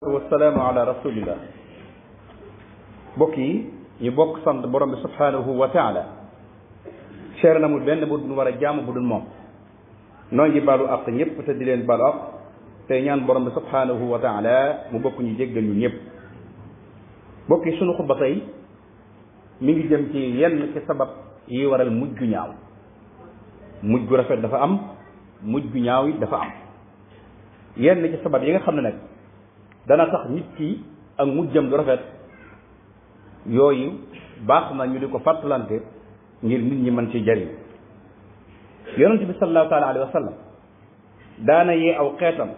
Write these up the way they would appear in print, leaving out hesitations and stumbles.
wassalaamu ala rasulillah. mbokk yi ñu bokk sant borom bi subhanahu wa taala seere na mu benn bu dul war a jaamu bu dul moom noo ngi baalu àq ñëpp te di leen baalu àq tey ñaan borom bi subhanahu wa taala mu bokk ñu jéggal ñu ñëpp. mbokk yi sunu xutba tey mi ngi jëm ci yenn ci sabab yi waral mujj gu ñaaw. mujj gu rafet dafa am, mujj gu ñaaw yi dafa am. yenn ci sabab yi nga xam ne nag dana tax nit ki ak mujjam du rafet, yooyu baax na ñu di ko fàttalante ngir nit ñi mën ci jariñ. yonent bi sallallahu taala alayhi wa sallam daana yee aw xeetam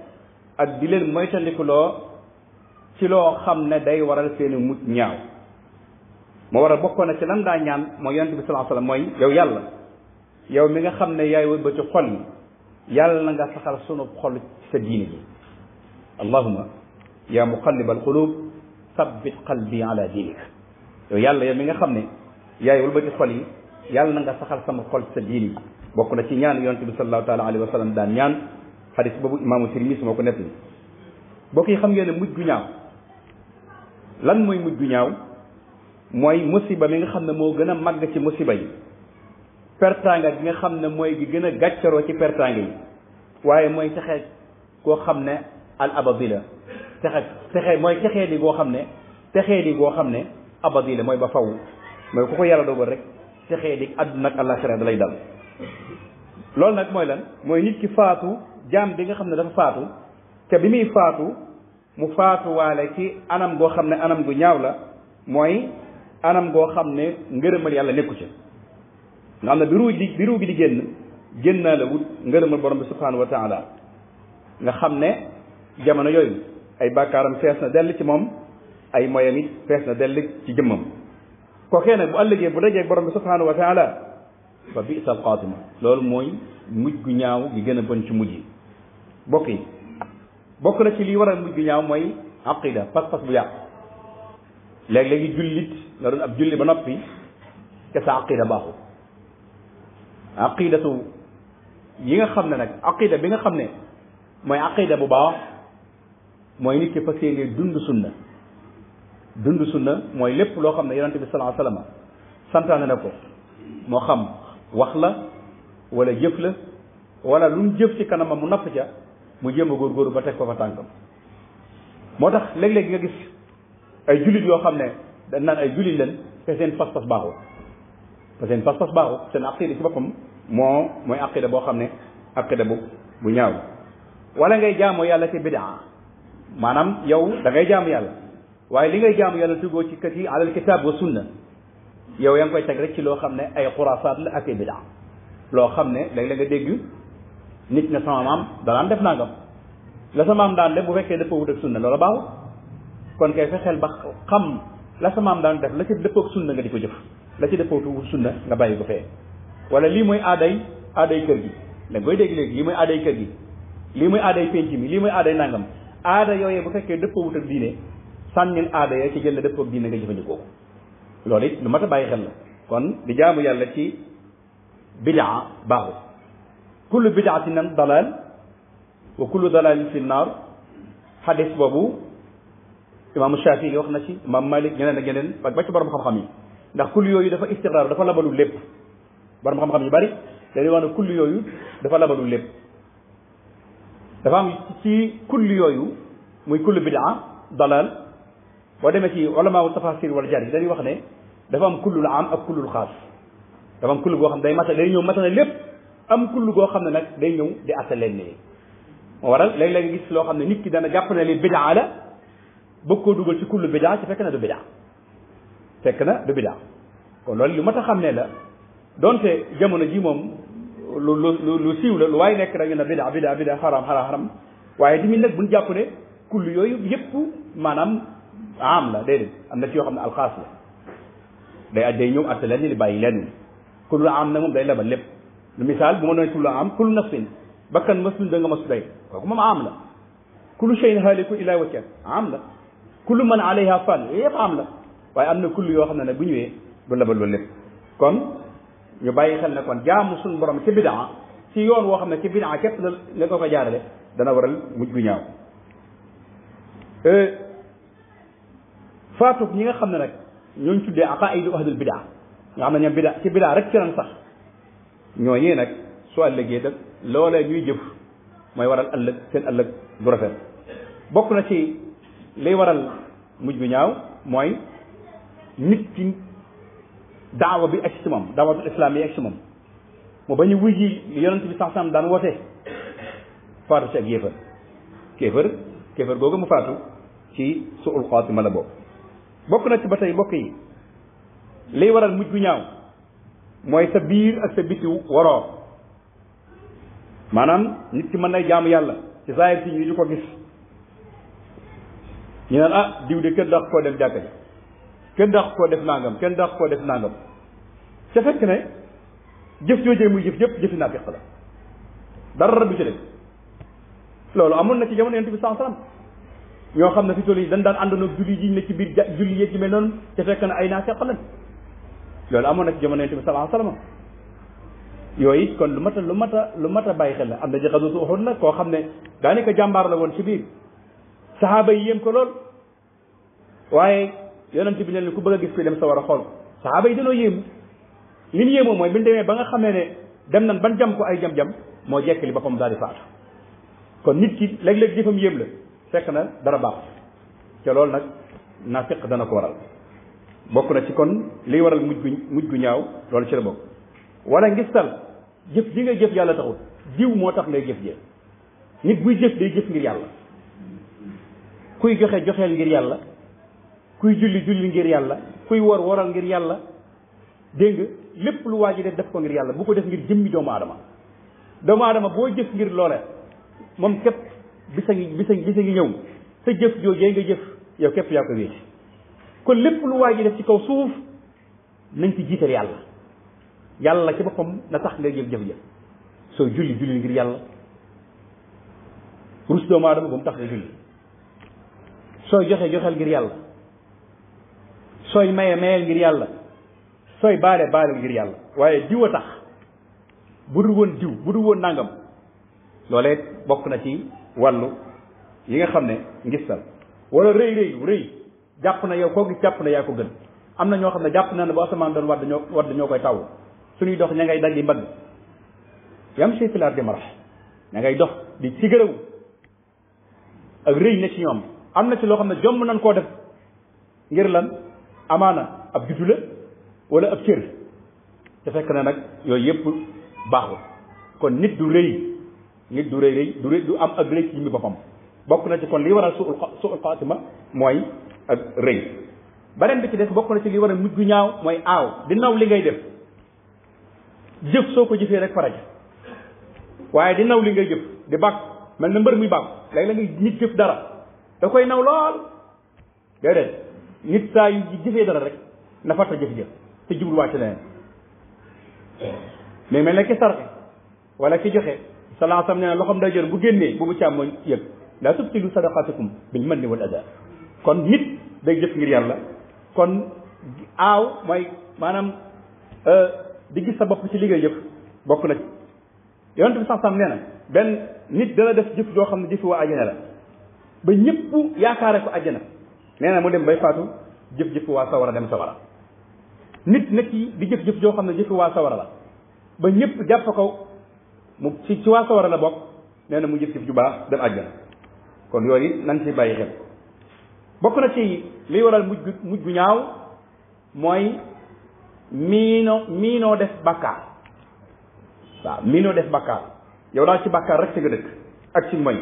ak di leen moytandikuloo ci loo xam ne day waral seeni mujj ñaaw. moo waral bokkoon na ci lan daa ñaan mooy yonent bi sallallahu alayhi wa sallam mooy yow yàlla, yow mi nga xam ne yaay wër ba ci xol yi, yàlla na nga saxal sunu xol ci sa diine ji. allahumma yaa muqallibal qulub sabbit qalbi ala diinik. yow yàlla yow mi nga xam ne yaay wër ba ci xol yi, yàlla na nga saxal sama xol ci sa diine ji. bokk na ci ñaan yonent bi sallallahu taala alayhi wa sallam daan ñaan, xadis boobu imaamu Tirmisi moo ko nettali. bokk yi xam ngeen ne mujj gu ñaaw lan mooy mujj gu ñaaw? mooy musiba mi nga xam ne moo gën a màgg ci musiba yi, pertanga gi nga xam ne mooy gi gën a gàccaroo ci pertanga yi, waaye mooy texe koo xam ne al abadila texe mooy texee di goo xam ne abadila mooy ba faw, mooy ku ko yàlla dogal rek texee di àdduna ak àllaaxira da lay dal. loolu nag mooy lan? mooy nit ki faatu, jaam bi nga xam ne dafa faatu te bi muy faatu mu faatu waale ci anam goo xam ne anam gu ñaaw la, mooy anam goo xam ne ngërëmal yàlla nekku ci. nga xam ne bi ruu gi di génn naa la wut ngërëmal borom bi subhanahu wa taala. nga xam ne jamono yooyu ay bàkkaaram fees na dell ci moom, ay moyam it fees na dell ci jëmmam. kookee nag bu ëllëgee bu dajee borom bi subhanahu wa taala fa bi'sa al xaatima. loolu mooy mujj gu ñaaw gi gën a bon ci mujj yi. bokk na ci lii waral mujj gu ñaaw mooy aqida, pas-pas bu yàqu. léegi jullit nga doon ab julli ba noppi te sa aqida baaxul. aqidatu yi nga xam ne nag aqida bi nga xam ne mooy aqida bu baax mooy nit ki fas yéene dund sunna mooy lépp loo xam ne yonente bi sallallahu alayhi wasallam santaane na ko, moo xam wax la wala jëf la wala lu mu jëf ci kanamam mu napp ca, mu jéem a góorgóorlu ba teg ko fa tànkam. moo tax léeg-léeg nga gis ay jullit yoo xam ne dañ naan ay jullit leen te seen pas-pas baaxul, seen aqida ci boppam mooy aqida boo xam ne aqida bu ñaaw. wala ngay jaamu yàlla ci bidaa, maanaam yow da ngay jaamu yàlla waaye li ngay jaamu yàlla tugoo ci kat yi alal kitaab wa sunna, yow yaa ngi koy teg rek ci loo xam ne ay xuraasaat la ak ay bidaa. loo xam ne léeg-léeg nga dégg nit ne sama maam danaan def nangam, la sa maam daan def bu fekkee dafa wut ak sunna loola baaxul. kon kay fexeel ba xam la sa maam daan def la ci dëppoo ak sunna nga di ko jëf, la ci dëppoo ak sunna nga bàyyi ko fee. wala lii mooy aaday kër gi, da nga koy dégg léegi lii mooy aaday kër gi, lii mooy aaday penc mi, lii mooy aaday nangam. aada yooyee bu fekkee dëppoo wut ak diine, sànnil aada ya ci jël la dëppoo ak diine nga jëfandikoo ko. loolu it lu mat a bàyyi xel la. kon di jaamu yàlla ci bidaa baaxul. kullu bidaatin nan dalal wa kullu dalalin fi naar. xadis boobu imaamu Shafii wax na ci, imaam Malik, ñeneen ak ñeneen ba ci borom xam-xam yi. ndax kullu yooyu dafa istiqraar, dafa labalul lépp. borom xam-xam yu bari dañuy wax ne kullu yooyu dafa labalul lépp. dafa am ci kullu yooyu muy kullu bidaa dalal. boo demee ci ulamaawu tafasir wala jar yi dañuy wax ne dafa am kullul am ak kullul xaas. dafa am kullu goo xam ne day ñëw matale lépp, am kullu goo xam ne nag day ñëw di atte leen nii. moo waral léeg-léeg gis loo xam ne nit ki dana jàpp ne li bidaa la, bëgg koo dugal ci kullu bidaa ci fekk na du bidaa. kon loolu lu mat a xam ne la, donte jamono ji moom lu siiw la, lu waaye nekk dañu ne bidaa xaram waaye tamit nag buñ jàpp ne kullu yooyu yëpp maanaam am la, déedéet. am na ci yoo xam ne alxaas la, day ñëw atte leen ni li bàyyi leen. kullu am na moom day lebal lépp. lu misaal bu ma doon kullu am, kullu nafsin, bakkan maslun da nga mas day, kooku moom am la. kullu shay'in haaliku illaa wajhah am la. kullu man alayha fan yëpp am la. waaye am na kullu yoo xam ne nag bu ñëwee du lebal loolu lépp. kon ñu bàyyi xel ne kon jaamu suñu borom ci bidaa, ci yoon woo xam ne ci bidaa képp la nga ko jaarale, dana waral mujj gu ñaaw. faatu ñi nga xam ne nag ñooñ tuddee aqaidu ahlul bidaa nga xam ne ñoom bidaa ci bidaa rek ci lan sax ñooñee nag su ëllëgee da loolee ñuy jëf mooy waral ëllëg seen ëllëg du rafet bokk na ci liy waral mujj bu ñaaw mooy nit ki daawa bi ak ci moom daawatul islam yi ak ci moom mu bañ a wuy ji li yonent bi sax sam daan woote faatu ci ak yéefar kéefar googu mu faatu ci suul xaatima la bokk na ci ba tey mbokk yi liy waral mujj bu ñaaw mooy sa biir ak sa biti waroo maanaam nit ki mën nay jaamu yàlla ci saayir si ñu di ko gis ñu naan ah diw de kenn dàq koo def jàkka ji kenn dàq koo def nangam kenn dàq koo def nangam ca fekk ne jëf joojee muy jëf yëpp jëfi naafiq la dara du ci def loolu amoon na ci jamono yonent bi sallallahu alayhi wasallam ñoo xam ne fi toll yi dañ daan àndoon julli ji ne ci biir julli yeeg ji mel noonu ca fekk ne ay naafiq lañ loolu amoon na ci jamono yonent bi sallallahu alayhi wasallam yooyu kon lu mat a bàyyi xel la am na jaxadu su Uhud la koo xam ne daanaka jàmbaar la woon ci biir saxaaba yi yéem ko lool waaye yonent bi ne leen ku bëgg a gis kuy dem sa war a xool saxaaba yi dañoo yéemu li mu yéemoo mooy bi ñu demee ba nga xamee ne dem nañ ban jam ko ay jam-jam moo jekk li boppam daal di faatu kon nit ki léeg-léeg jëfam yéem la fekk na dara baax te loolu nag naafiq dana ko waral bokk na ci kon liy waral mujj gu ñaaw loolu ci la bokk wala ngistal jëf ji nga jëf yàlla taxul diw moo tax ngay jëf jëf nit buy jëf day jëf ngir yàlla kuy joxe joxeel ngir yàlla kuy julli julli ngir yàlla kuy wor woral ngir yàlla dégg nga lépp lu waa ji def ko ngir yàlla bu ko def ngir jëmmi doomu aadama boo jëf ngir loole moom képp bisa ngi ñëw sa jëf joojee nga jëf yow képp yaa ko wéeti kon lépp lu waa ji def ci kaw suuf nañ ci jiital yàlla ci boppam na tax ngay jëf jëf sooy julli julli ngir yàlla rus doomu aadama ba mu tax nga julli sooy joxe joxeel ngir yàlla sooy maye mayeel ngir yàlla sooy baale baale ngir yàlla waaye diw a tax bu dul woon diw bu dul woon nangam loolee bokk na ci wàllu yi nga xam ne ngistal wala rëy jàpp na yow koo gis jàpp na yaa ko gën am na ñoo xam ne jàpp na ne bu asamaan doon wadd ñoo koy taw suñuy dox ña ngay daggi mbagg yam si filaar di marax ña ngay dox di ci gërëwu ak rëy ne ci ñoom am na ci loo xam ne jomm nañ koo def ngir lan amaana ab juddu la wala ab cër te fekk na nag yooyu yëpp baaxul kon nit du rëy du am ak rëy ci jëmmi boppam bokk na ci kon li waral suul xaatima mooy ak rëy beneen bi ci des bokk na ci li waral mujj gu ñaaw mooy aaw di naw li ngay def jëf soo ko jëfee rek faraja waaye di naw li ngay jëf di bàkk mel na mbër muy bàkk léegi la ngay nit jëf dara da koy naw lool déedéet nit saa yu jëfee dara rek na farta jëf te jubluwaat ci leneen mais mel na ki sarxe wala ki joxe salaa sam nee na loxoom day jor bu génnee bu càmmooñ yëg laa tubtilu sadaqatikum bil manni wal adaa kon nit day jëf ngir yàlla kon aaw mooy maanaam di gis sa bopp ci li ngay jëf bokk na ci yonent bi sax sam nee na benn nit dana def jëf joo xam ne jëfi waa àjjana la ba ñëpp yaakaare ko àjjana nee na mu dem bay faatu jëf-jëfi waa sawara dem sawara nit nekk di jëf-jëf joo xam ne jëfi waa sawara la ba ñëpp jàpp ko mu ci waa sawara la bokk nee na mu jëf-jëf ju baax dem àjjana kon yooyu nan ci bàyyi xel bokk na ci liy waral mujj gu ñaaw mooy miinoo def bàkkaar waaw miinoo def bàkkaar yow daal ci bàkkaar rek ci nga dëkk ak ci moy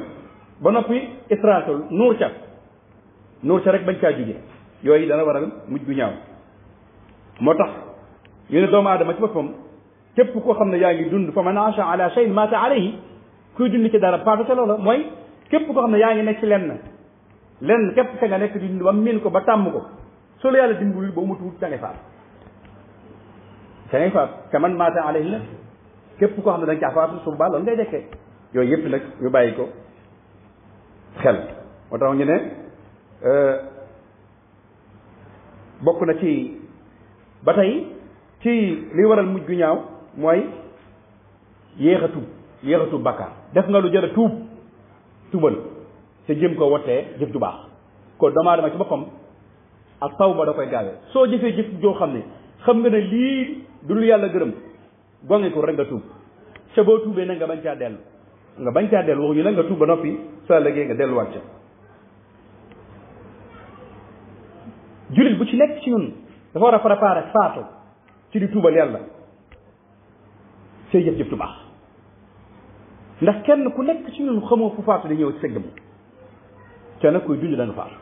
ba noppi israatul nuur ca rek bañ caa jóge yooyu dana waral mujj gu ñaaw moo tax ñu ne doomu aadama ci boppam képp koo xam ne yaa ngi dund fa man aasha ala shay'in maata alayhi kuy dund ci dara paatu ca loola mooy képp koo xam ne yaa ngi nekk ci lenn képp ca nga nekk di dund ba miin ko ba tàmm ko su la yàlla dimbali ba mu tuut ca ngay faat ca man maata alayhi la képp koo xam ne da nga caa faatu su boobaa loolu ngay dekkee yooyu yëpp nag ñu bàyyi ko xel moo tax ñu ne bokk na ci ba tey ci li waral mujj gu ñaaw mooy yéex a tuub bakkaar def nga lu jar a tuubal te jëm ko wottee jëf ju baax ko doomu aadama ci boppam ak taw ba da koy gaawee soo jëfee jëf joo xam ne xam nga ne lii du lu yàlla gërëm gonge ko rek nga tuub ca boo tuubee nag nga bañ caa dellu waxuñu nag nga tuub ba noppi sa léegi nga delluwaat ca jullit bu ci nekk ci ñun dafa war a préparer faatu ci di tuubal yàlla say jëf tu baax ndax kenn ku nekk ci ñun xamoo fu faatu di ñëw ci sëggam ca nag kuy dund da nga faatu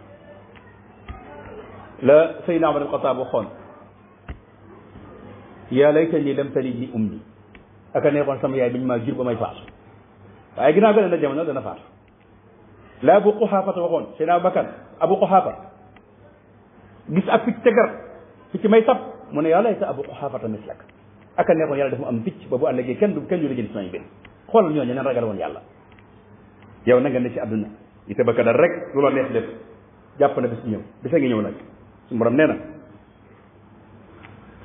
la Seydina Umar ibn Xattaab waxoon yaa laytanii lam talidni ummi aka neexoon sama yaay bi ñu maa jur ba may faatu waaye ginnaaw gën a jamono dana faatu la Abu Quhaafata waxoon Seydina Abubakar Abu Quhaafa gis ak picc ca garab picc may sab mu ne yaa layta Abu Quhaafata mislak aka neexoon yàlla dafa mu am picc ba bu àllëgee kenn du la jël samay mbir xoolal ñooñu nan ragal woon yàlla yow na nga ne ci àdduna yi te ba kadar rek lu la neex def jàpp na bis ñëw bisa ngi ñëw nag su borom nee na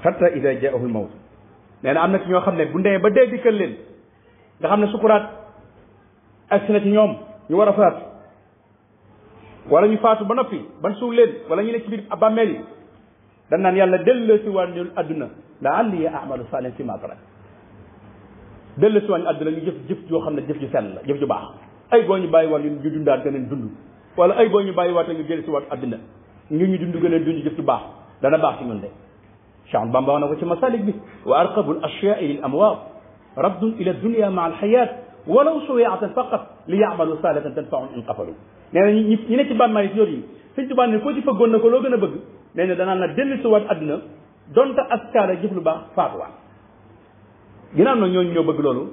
hatta ida jaahu l mawt nee na am na ci ñoo xam ne bu ndee ba dee dikkal leen nga xam ne sukuraat agsi na ci ñoom ñu war a faatu wala ñu faatu ba noppi ban suul leen wala ñu ne ci biir bàmmeel yi dañ naan yàlla delloo si waan ñu àdduna la alli amalu salihan fi ma tarak delloo si waan ñu àdduna ñu jëf yoo xam ne jëf ju sell la jëf ju baax ay boo ñu bàyyi waat ñu dundaat gën a dund wala ay boo ñu bàyyi waat ñu jël si waat àdduna ñu dund gën a dund jëf ju baax dana baax ci ñun de Cheikh Bamba wax na ko ci masalik bi wa arqabu al ashyaai lil amwaat raddun ila dunya maa al xayaat walaw suwiatan faqat li yaamalu salihatan tanfaun in qafalu nee na ñi ne ci bàmmaay yi yooyu Sëñ Tuubaa ne koo ci fëggoon na ko loo gën a bëgg nee na danaan la dellu si waat àdduna donte askaara jëf lu baax faatuwaat ginnaaw nag ñooñu ñoo bëgg loolu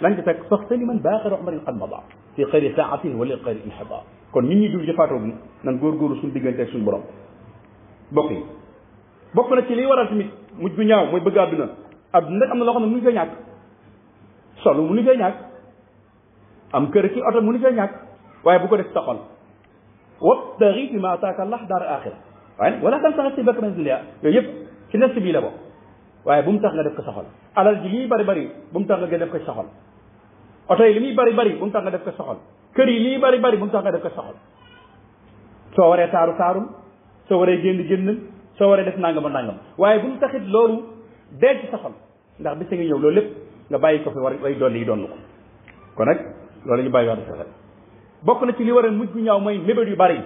lañ ci teg faxtani man baaxiru amarin qad mada fi xayri saatin wala xayri inxida kon ñun ñi dul ci faatoo bi nan góorgóorlu suñu diggante ak suñu borom bokk yi bokk na ci liy waral tamit mujj gu ñaaw mooy bëgg àdduna àdduna am na loo xam ne mënuñu fee ñàkk solo mënuñu fee ñàkk am kër ki oto mënuñu fee ñàkk waaye bu ko def sa xol wabtaghi fi ma ataaka Allah daar axira waaye wala tansa nasiibaka mina dunya yooyu yëpp ci nest bii la bokk waaye bu mu tax nga def ko sa xol alal ji li muy bari bari bu mu tax nga def ko sa xol oto yi li muy bari bari bu mu tax nga def ko sa xol kër yi li muy bari bari bu mu tax nga def ko sa xol soo waree taaru taarum soo waree génn soo waree def nangam waaye bu mu taxit loolu dee ci sa xol ndax bis ngi ñëw loolu lépp nga bàyyi ko fi way dolli yi doon ko kon nag loolu ñu bàyyi wax di sa xel bokk na ci li war a mujj gu ñaaw mooy mébét yu bari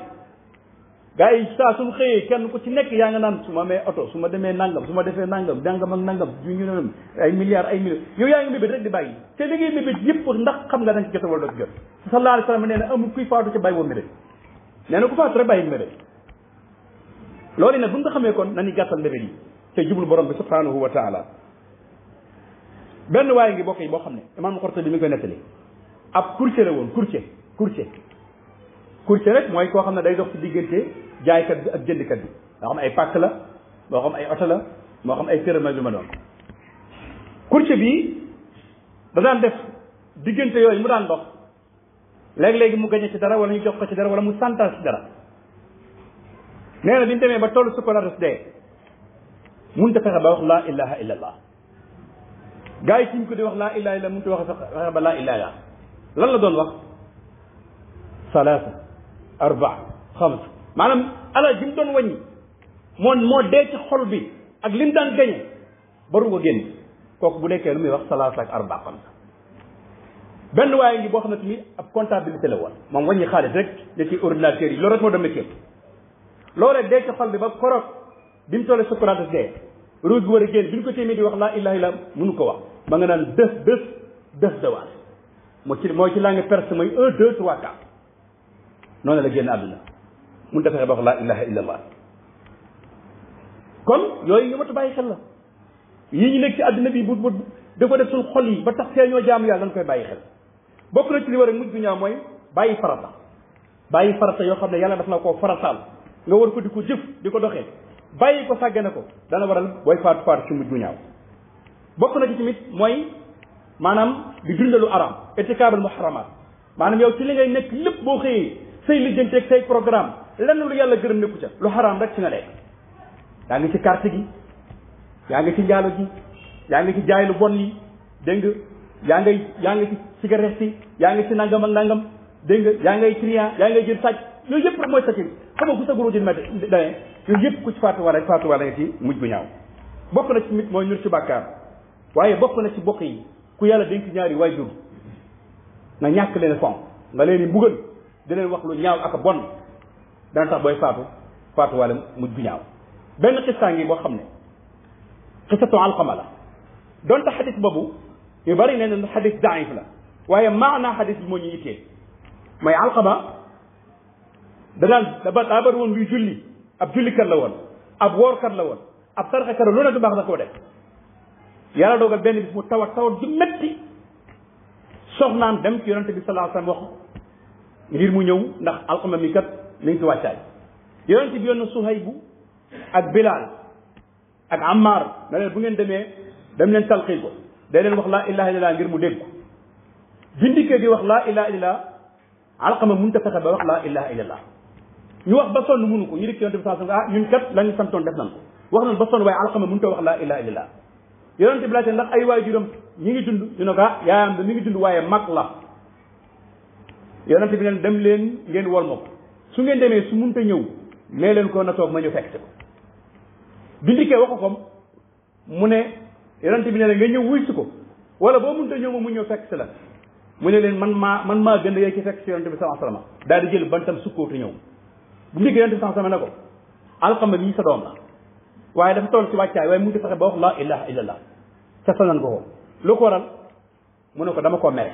gars yi saa suñu xëyee kenn ku ci nekk yaa nga naan su ma amee oto su ma demee nangam su ma defee nangam ak nangam ñu ne ay milliards yow yaa ngi mébét rek di bàyyi te da ngay mébét yëpp ndax xam nga da nga ci jot wala doo ci jot sallallahu alayhi wa sallam nee na amul kuy faatu ci bàyyi woo mébét nee na ku faatu rek bàyyi mébét loolu nag bu nga xamee kon nañu gàttal mébét yi te jublu borom bi subhanahu wa taala benn waaye ngi bokk yi boo xam ne imam Qurtubi bi mi ngi koy nettali ab courtier la woon courtier rek mooy koo xam ne day dox ci diggante jaaykat bi ak jëndkat bi moo xam ay pàkk la moo xam ay oto la moo xam ay kër bi ma doon courtier bi da daan def diggante yooyu mu daan dox léegi-léegi mu gañe ci dara wala ñu jox ko ci dara wala mu santal ci dara nee na bi ñu demee ba tollu sukuratus dee mënut a fexe ba wax laa ilaha illa allah gars yi ci ñu ko di wax laa ilaha illa mënut a wax fexe ba laa ilaha illa lan la doon wax salaasa arbaa xams maanaam alal ji mu doon wàññi moo dee ci xol bi ak lim daan gañe baru ko génn kooku bu nekkee lu muy wax salaasa ak arbaa xams benn waaye ngi boo xam ne tamit ab comptabilité la woon moom wàññi xaalis rek da ci ordinateur yi loolu rek moo doon métier loolee dee ci xol bi ba korog bi mu tollee sukuraat dee ruuj bi war a génn bi ñu ko téemee di wax laa ilaha illa mënu ko wax ma nga naan dës dawaat mooy ci langue perse mooy 1 2 3 4 noonu la génn àdduna mun ta fexe ba wax laa ilaha illa allah kon yooyu ñu mat a bàyyi xel la yii ñu nekk ci àdduna bi bu dafa def suñ xol yi ba tax see ñoo jaamu yàlla dañ koy bàyyi xel bokk na ci li war a mujj du ñaaw mooy bàyyi farata yoo xam ne yàlla daf na koo farataal nga war ko di ko jëf di ko doxee bàyyi ko sàggane ko dana waral booy faatu ci mujj du ñaaw bokk na ci tamit mooy maanaam di dundalu aram irtikaabul muharramaat maanaam yow ci li ngay nekk lépp boo xëyee say lijjanteeg say programme lenn lu yàlla gërëm nekku ca lu xaraam rek ci nga nekk yaa ngi ci carte gi yaa ngi ci njaalo gi yaa ngi ci jaay lu bon yi dégg nga yaa ngi ci cigarette yi yaa ngi ci nangam ak nangam dégg nga yaa ngay client yaa ngay jël sàcc yooyu yëpp rek mooy sakir xam nga ku sa guru ji mete dane yooyu yëpp ku ci faatuwaale nga ci mujj bu ñaaw bokk na ci mit mooy nur ci bàkkaar waaye bokk na ci bokk yi ku yàlla dénk ñaari waajur nga ñàkk leen fonk nga leen di mbugal di leen wax lu ñaaw ak bon dana tax booy faatuwaale mujj bu ñaaw benn xistaa ngi boo xam ne xisatu alqama la donte xadis boobu yu bari nee na xadis daif la waaye maanaa xadis bi moo ñu yittee mooy alqama daa bari woon luy julli ab jullikat la woon ab woorkat la woon ab sarxekat la lu ne du baax da koo def yàlla dogal benn bis mu tawat ju metti soxnaam dem ci yonente bi sallallahu alayhi wasallam wax ngir mu ñëw ndax alqama mi kat mi ngi ci wàccaay yonente bi yoon na Suhaybu ak Bilal ak Ammar na leen bu ngeen demee dem leen talqi ko day leen wax laa ilaha illallah ngir mu dégg ko bindikee di wax laa ilaha illallah alqama mënut a fexe ba wax laa ilaha illallah ñu wax ba sonn mënu ko ñu dik yonente bi sallallahu alayhi wasallam ñun kat lañu santoon def nañ ko wax nañ ba sonn waaye alqama mënut a wax laa ilaha illallah yonente bi laajte ndax ay waajuram ñi ngi dund ñu ne ko yaayam da mi ngi dund waaye mag la yonente bi neen dem leen ngeen wol ma ko su ngeen demee su mënut a ñëw mee leen ko na toog ma ñu fekk ko bindikee waxu ko mu ne yonente bi ne nga ñëw wuy si ko wala boo mënut a ñëw ma mu ñëw fekk si la mu ne leen man maa gën a yee ci fekk si yonente bi sallallahu alayhi wasallam daal di jël bantam sukkootu ñëw bu ndikkee yonente bi sallallahu alayhi wasallam ne ko alqama bi sa doom la waaye dafa toll ci wàccaay waaye mu ngi fexe ba wax laa ilaha illallah ca sanan ko lu ko waral mu ne ko dama koo mere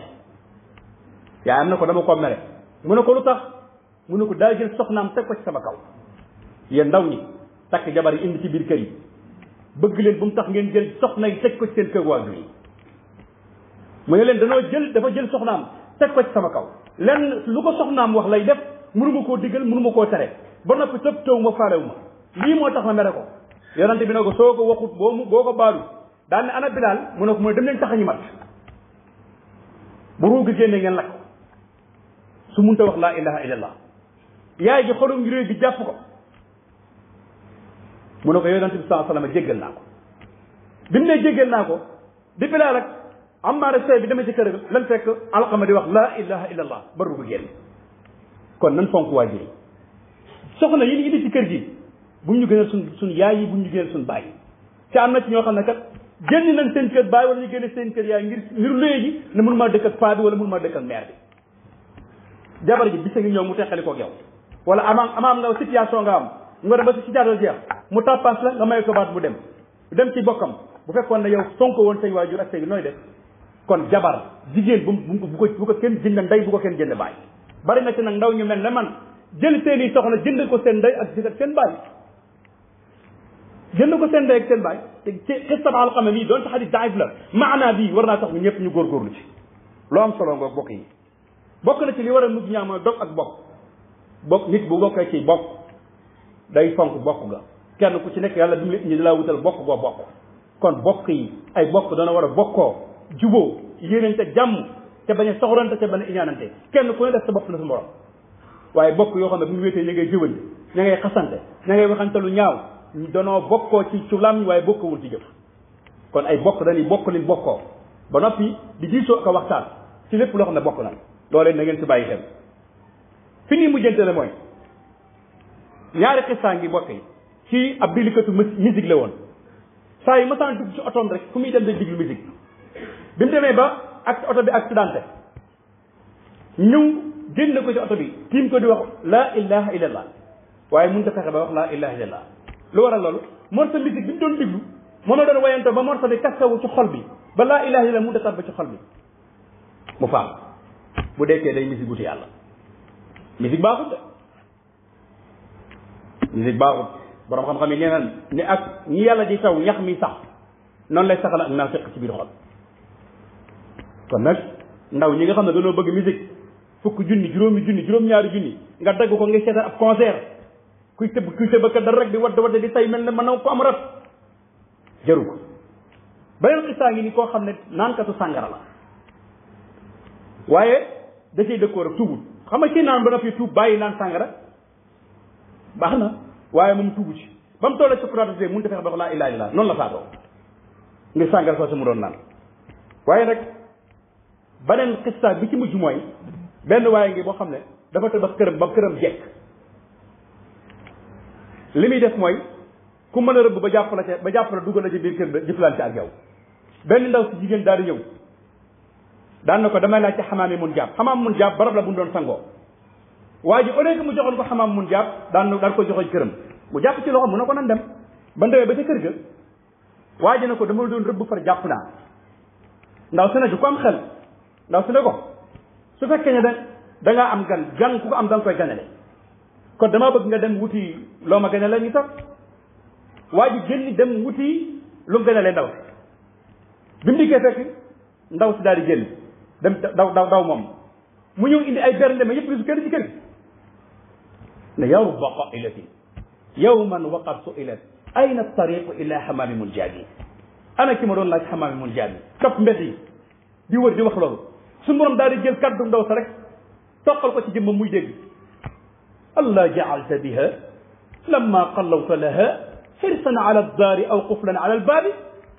yaayam na ko dama koo mere mu ne ko lu tax mu ne ko daa jël soxnaam teg ko ci sama kaw yéen ndaw ñi takk jabar yi indi ci biir kër yi bëgg leen bu mu tax ngeen jël soxna yi teg ko ci seen kër waajur yi mu ne leen dafa jël soxnaam teg ko ci sama kaw lenn lu ko soxnaam wax lay def mënuma koo diggal mënuma koo tere ba noppi tëb taw ma faalewu ma lii moo tax ma mere ko yonente bi ne ko soo ko waxut boo ko baalu daal ne ana Bilaal mu ne ko mu ne dem leen taxañu mat bu ruugi génne ngeen lakk su munta wax laa ilaha illallah yaay ji xolum ngi réy bi jàpp ko mu ne ko yonente bi sallallahu alayhi wasallam jéggal naa ko bi mu ne jéggal naa ko di Bilaal ak Ammaar ak Say bi demee ci kër ga lan fekk alqama di wax laa ilaha illallah ba ruugi génn kon nan fonk waajur yi soxna yi ñu indi ci kër gi bu ñu gënal suñ yaay yi bu ñu gënal suñ baay yi te am na ci ñoo xam ne kat génn nañ seen kër baay wala ñu génne seen kër yaay ngir luye ji ne mënu maa dëkk ak paa bi wala mënu maa dëkk ak mère bi jabar ji bisa ngi ñëw mu teqali koog yow wala amaam nga situation nga am nga dem ba si situation jeex mu tàppaas la nga may ko baat mu dem ci bokkam bu fekkoon ne yow fonko woon say waajur ak say bi nooy def kon jabar jigéen bu ko kenn jënd ndey bu ko kenn jënd baay bari na ci nag ndaw ñu mel ne man jël seen i soxna jënd ko seen ndey ak seen baay jënd ko seen ndey ak seen baay te ci xistab alqama bii doon ci xadis daif la maanaa bii war naa tax ñu ñëpp ñu góorgóorlu ci loo am solo nga bokk yi bokk na ci li war a mujj ñaa mooy dog ak bokk nit bu bokkee ci bokk day fonk bokk ga kenn ku ci nekk yàlla bi mu ñu laa wutal bokk goo bokk kon bokk yi ay bokk dana war a bokkoo juboo yéenante jàmm te bañ a soxorante te bañ a iñaanante kenn ku ne def sa bopp na sa morom waaye bokk yoo xam ne bu ñu wéetee ña ngay jëwal ña ngay xasante ña ngay waxante lu ñaaw danoo bokkoo ci lam waaye bokkowul ci jëf kon ay bokk dañuy bokk liñ bokkoo ba noppi di diisoo ak a waxtaan ci lépp loo xam ne bokk na loolee na ngeen si bàyyi xel fi nii mujjante la mooy ñaari xistaa ngi bokk yi ci ab dilikatu musique la woon saa yi masaan dugg ci otoom rek fu muy dem day diglu musique bi mu demee ba ak oto bi accidenté ñëw génn ko ci oto bi tiim ko di wax laa ilaha illallah waaye mënut a fexe ba wax laa ilaha illallah lu waral loolu morceau musique bi ñu doon diglu moom la doon wayante ba morceau bi kaskawu ci xol bi ba laa ilaha illallah mënut a tar ba ci xol bi mu faam bu dekkee day musique wuti yàlla musique baaxut de musique baaxut borom xam-xam yi nee na ni ak ñi yàlla di taw ñax mi sax noonu lay saxal ak naafiq ci biir xol kon nag ndaw ñi nga xam ne dañoo bëgg musique fukk junni juróomi junni juróom-ñaari junni nga dagg ko ngay seetaan ab concert kuy tëb ka dara rek di wadd di tay mel ne mën na ko am rat jaru ko beneen xistaa ngi ni koo xam ne naankatu sàngara la waaye da cay dëkkoo rek tuubul xam nga ci naan ba noppi tuub bàyyi naan sàngara baax na waaye moom tuubu ci ba mu tollee ci pratique mënut a fexe ba wax laa ilaaha illallaah noonu la faatoo ngir sàngara soo si mu doon naan waaye nag beneen xistaa bi ci mujj mooy benn waaye ngi boo xam ne dafa tabax këram ba këram jekk li muy def mooy ku mën a rëbb ba jàpp la dugal la ci biir kër ba jëflante ak yow. benn ndaw si jigéen daal di ñëw daan na ko damay laaj ci xamaami mun jaab xamaam mun jaab barab la bu ñu doon sangoo waa ji au lieu que mu joxoon ko xamaam mun jaab daan ko joxoñ këram mu jàpp ci loxo mu ne ko nan dem ba ndewee ba ca kër ga waa ji ne ko dama doon rëbb far jàpp naa ndaw si ne ju ko am xel ndaw si ne ko su fekkee ne da ngaa am gan ku ko am da nga koy ganale kon damaa bëgg nga dem wuti loo ma ganale ñu toog waa ji génn dem wuti lu mu ganale ndaw si bi mu dikkee fekk ndaw si daal di génn dem daw moom mu ñëw indi ay bernde ma yëpp gisu kenn ci kër gi ne yow baqa ilati yawman waqad su'ilat ayna tariqu ila xamaami mun jaabi ana ki ma doon laaj xamaami mun jaabi topp mbedd yi di wër di wax loolu suñu borom daal di jël kaddu ndaw sa rek toqal ko ci jëmmam muy dégg allah jaalta biha lamma qallawta laha xirsan ala addaari aw quflan ala albaabi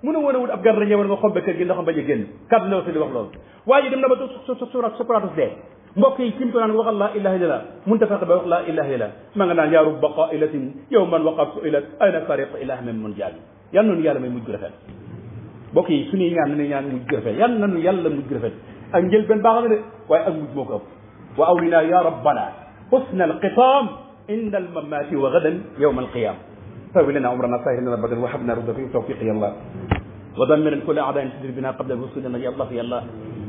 mu ne woon a wut ab gar la ñëwoon nga xombe kër gi ndax bañ a génn kaddu ndaw sa di wax loolu waa ji dem na ba sukuratus dee mbokk yi kim ko naan waxal laa ilaha illallah mun ta fexe ba wax laa ilaha illallah ma nga naan yaa rubba qailatin yawman waqad su'ilat ayna tariq ila min mun jaabi yal nañu yàlla may mujj gu rafet mbokk yi suñuy ñaan nañu ñaan mujj gu rafet yal nañu yàlla mujj gu rafet ak njël benn baax na de waaye ak mujj moo ko ëpp wa awlina ya rabbana husna alqitam inda almamati wa gadan yawma alqiyam tawi lana umrana sahirna badan wa habna rudda fi tawfiqi allah ودمر كل اعداء تدير بنا قبل الوصول الى يا الله يا الله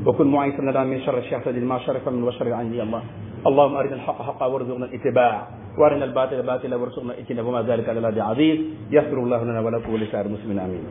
وكن معيسا لنا من شر الشياطين ما شرف من وشر العين يا الله اللهم ارنا الحق حقا وارزقنا الاتباع وارنا الباطل باطلا وارزقنا اجتنابه وما ذلك على الله بعزيز يغفر الله لنا ولكم ولسائر المسلمين امين